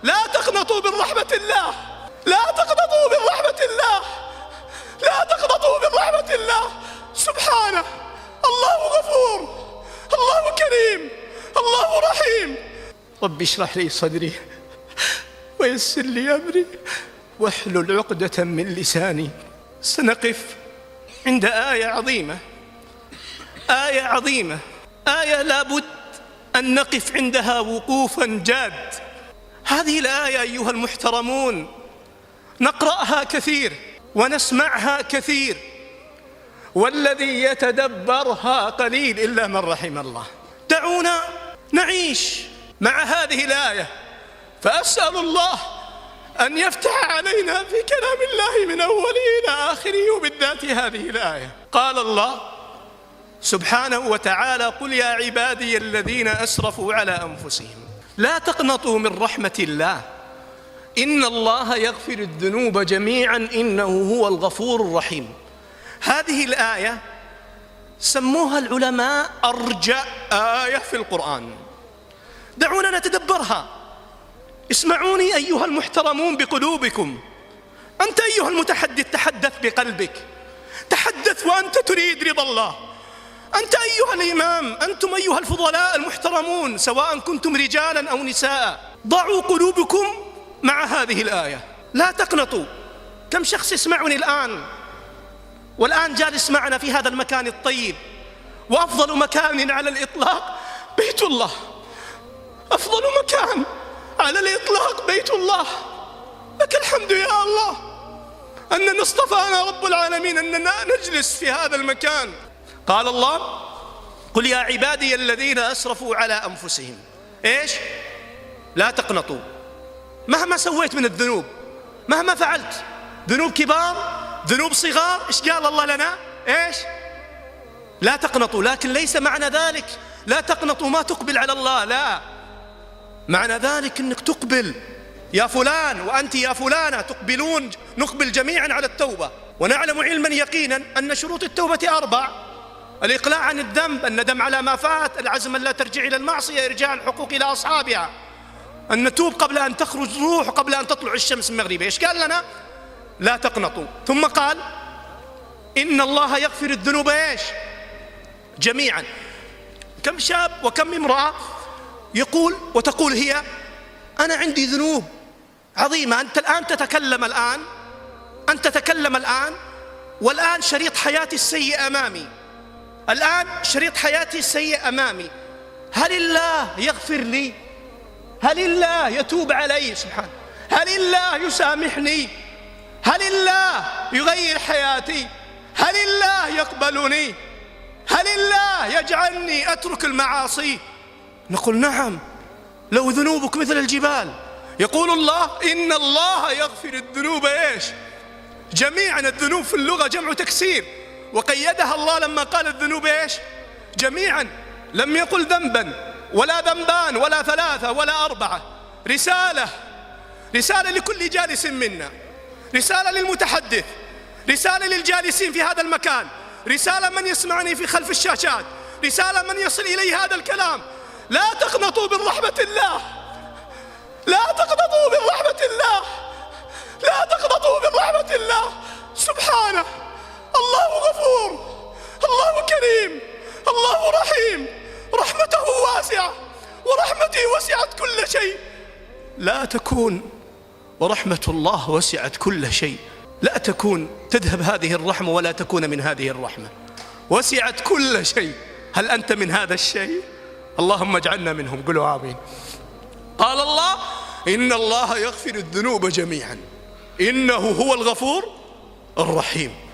لا تقنطوا من رحمة الله، لا تقنطوا من رحمة الله، لا تقنطوا من رحمة الله. سبحانه، الله غفور، الله كريم، الله رحيم. رب اشرح لي صدري ويسر لي أمري واحلل عقدة من لساني. سنقف عند آية عظيمة، آية عظيمة، آية لابد أن نقف عندها وقوفا جاد. هذه الآية أيها المحترمون نقرأها كثير ونسمعها كثير، والذي يتدبرها قليل إلا من رحم الله. دعونا نعيش مع هذه الآية، فأسأل الله أن يفتح علينا في كلام الله من أوله إلى آخره، وبالذات هذه الآية. قال الله سبحانه وتعالى: قل يا عبادي الذين أسرفوا على أنفسهم لا تقنطوا من رحمة الله إن الله يغفر الذنوب جميعا إنه هو الغفور الرحيم. هذه الآية سموها العلماء أرجى آية في القرآن. دعونا نتدبرها. اسمعوني أيها المحترمون بقلوبكم. أنت أيها المتحدث تحدث بقلبك، تحدث وأنت تريد رضا الله. أنت أيها الإمام، أنتم أيها الفضلاء المحترمون، سواء كنتم رجالا أو نساء، ضعوا قلوبكم مع هذه الآية. لا تقنطوا. كم شخص يسمعني الآن والآن جالس معنا في هذا المكان الطيب، وأفضل مكان على الإطلاق بيت الله، أفضل مكان على الإطلاق بيت الله. لك الحمد يا الله أننا اصطفانا رب العالمين أننا نجلس في هذا المكان. قال الله: قل يا عبادي الذين أسرفوا على أنفسهم إيش؟ لا تقنطوا. مهما سويت من الذنوب، مهما فعلت، ذنوب كبار، ذنوب صغار، إيش قال الله لنا؟ إيش؟ لا تقنطوا. لكن ليس معنى ذلك لا تقنطوا ما تقبل على الله، لا، معنى ذلك أنك تقبل يا فلان وأنت يا فلانة، تقبلون، نقبل جميعا على التوبة. ونعلم علما يقينا أن شروط التوبة 4: الإقلاع عن الذنب، الندم على ما فات، العزم أن لا ترجع إلى المعصية، إرجاع الحقوق إلى أصحابها، أن نتوب قبل أن تخرج الروح وقبل أن تطلع الشمس من مغربها. إيش قال لنا؟ لا تقنطوا. ثم قال: إن الله يغفر الذنوب إيش؟ جميعا. كم شاب وكم امرأة يقول وتقول هي: أنا عندي ذنوب عظيمة. أنت الآن تتكلم، أنت تتكلم الآن، والآن شريط حياتي السيء أمامي، الآن شريط حياتي السيء أمامي. هل الله يغفر لي؟ هل الله يتوب علي؟ سبحانه. هل الله يسامحني؟ هل الله يغير حياتي؟ هل الله يقبلني؟ هل الله يجعلني أترك المعاصي؟ نقول: نعم، لو ذنوبك مثل الجبال. يقول الله: إن الله يغفر الذنوب إيش؟ جميعا. الذنوب في اللغة جمع تكسير، وقيدها الله لما قال الذنوب إيش؟ جميعا. لم يقل ذنبا ولا ذنبان ولا 3 ولا 4. رسالة لكل جالس منا، رسالة للمتحدث، رسالة للجالسين في هذا المكان، رسالة من يسمعني في خلف الشاشات، رسالة من يصل إليه هذا الكلام. لا تقنطوا من رحمة الله، لا تقنطوا من رحمة الله، لا تقنطوا من رحمة الله. سبحانه، الله غفور، الله كريم، الله رحيم، رحمته واسعة ورحمتي وسعت كل شيء. لا تكون ورحمة الله وسعت كل شيء، لا تكون تذهب هذه الرحمة ولا تكون من هذه الرحمة. وسعت كل شيء. هل أنت من هذا الشيء؟ اللهم اجعلنا منهم. قولوا آمين. قال الله: إن الله يغفر الذنوب جميعا إنه هو الغفور الرحيم.